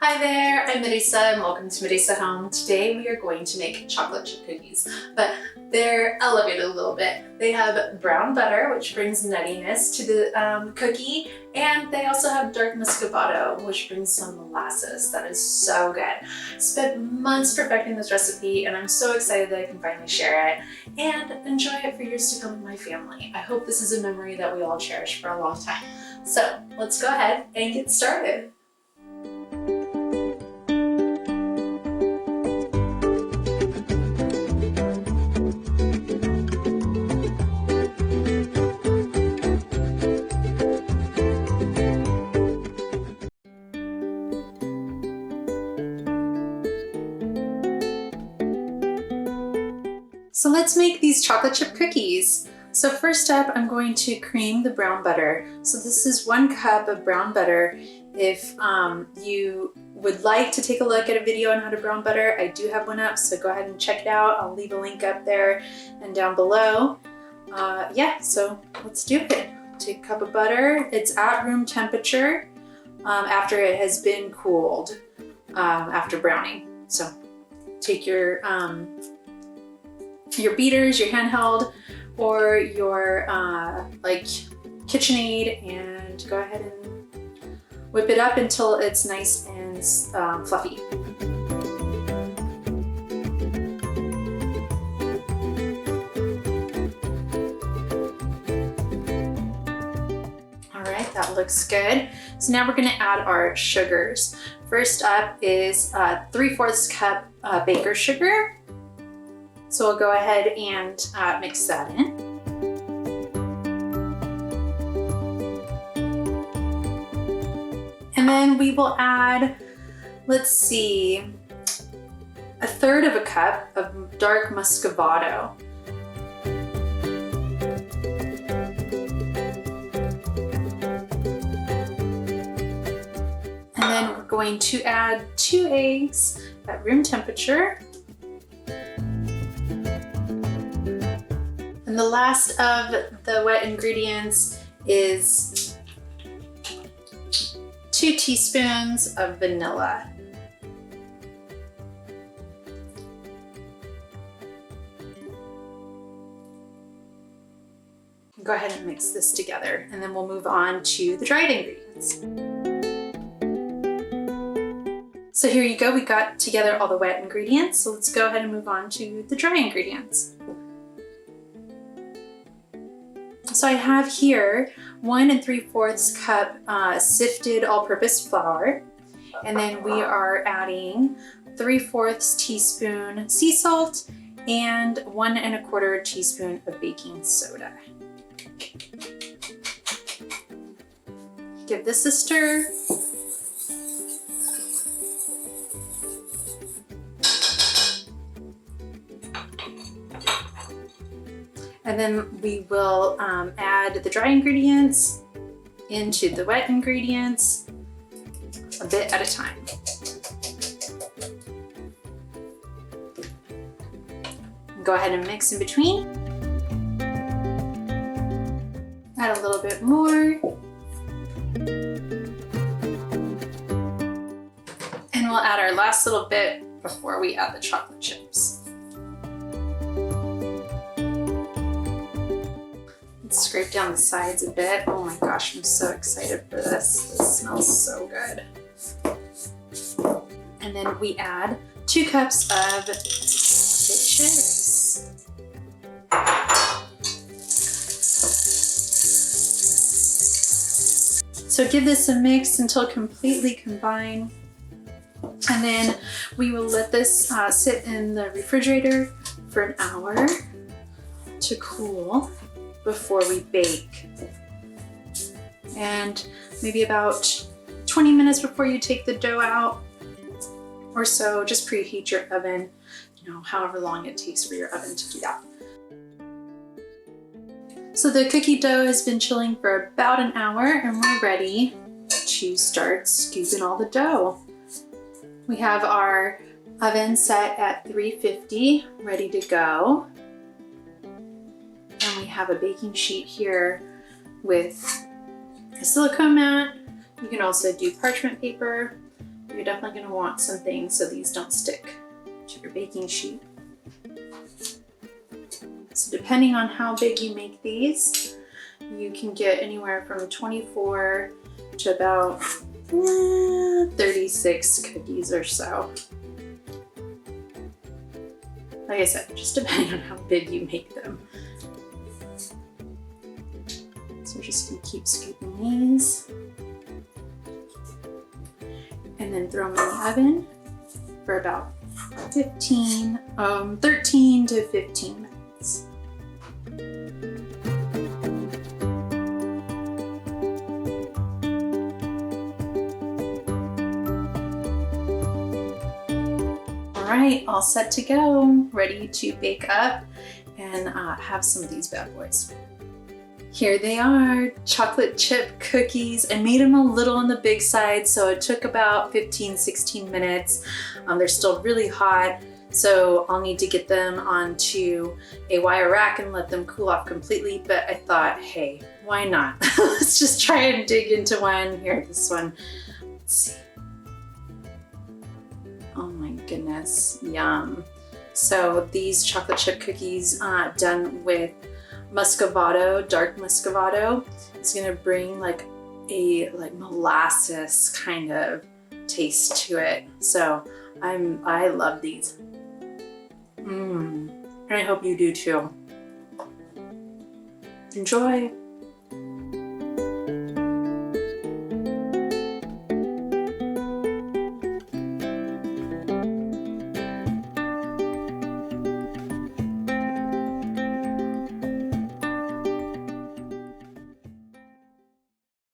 Hi there, I'm Marisa and welcome to Marisa Home. Today we are going to make chocolate chip cookies, but they're elevated a little bit. They have brown butter, which brings nuttiness to the cookie, and they also have dark muscovado, which brings some molasses. That is so good. Spent months perfecting this recipe, and I'm so excited that I can finally share it and enjoy it for years to come with my family. I hope this is a memory that we all cherish for a long time. So let's go ahead and get started. So let's make these chocolate chip cookies. So first up, I'm going to cream the brown butter. So this is 1 cup of brown butter. If you would like to take a look at a video on how to brown butter, I do have one up, so go ahead and check it out. I'll leave a link up there and down below. Yeah, so let's do it. Take a cup of butter. It's at room temperature after it has been cooled after browning. So take your beaters, your handheld, or your like KitchenAid, and go ahead and whip it up until it's nice and fluffy. All right, that looks good. So now we're gonna add our sugars. First up is 3/4 cup baker's sugar. So we'll go ahead and mix that in. And then we will add, let's see, 1/3 cup of dark muscovado. And then we're going to add 2 eggs at room temperature. And the last of the wet ingredients is 2 teaspoons of vanilla. Go ahead and mix this together, and then we'll move on to the dried ingredients. So here you go, we got together all the wet ingredients, so let's go ahead and move on to the dry ingredients. So I have here 1 3/4 cup sifted all-purpose flour, and then we are adding 3/4 teaspoon sea salt and 1 1/4 teaspoon of baking soda. Give this a stir. And then we will add the dry ingredients into the wet ingredients a bit at a time. Go ahead and mix in between. Add a little bit more. And we'll add our last little bit before we add the chocolate chips. Scrape down the sides a bit. Oh my gosh, I'm so excited for this. This smells so good. And then we add 2 cups of chocolate chips. So give this a mix until completely combined. And then we will let this sit in the refrigerator for an hour to cool before we bake. And maybe about 20 minutes before you take the dough out or so, just preheat your oven, however long it takes for your oven to do that. So the cookie dough has been chilling for about an hour, and we're ready to start scooping all the dough. We have our oven set at 350, ready to go. And we have a baking sheet here with a silicone mat. You can also do parchment paper, You're definitely going to want something so these don't stick to your baking sheet. So depending on how big you make these, you can get anywhere from 24 to about 36 cookies or so. Like I said, just depending on how big you make them. So we're just gonna keep scooping these and then throw them in the oven for about 13 to 15 minutes. All right, all set to go, ready to bake up and have some of these bad boys. Here they are, chocolate chip cookies. I made them a little on the big side, so it took about 15-16 minutes. They're still really hot, so I'll need to get them onto a wire rack and let them cool off completely, but I thought, hey, why not? Let's just try and dig into one. Here, this one, let's see. Oh my goodness, yum. So these chocolate chip cookies done with muscovado, dark muscovado, is gonna bring like a molasses kind of taste to it. So I love these. And I hope you do too. Enjoy.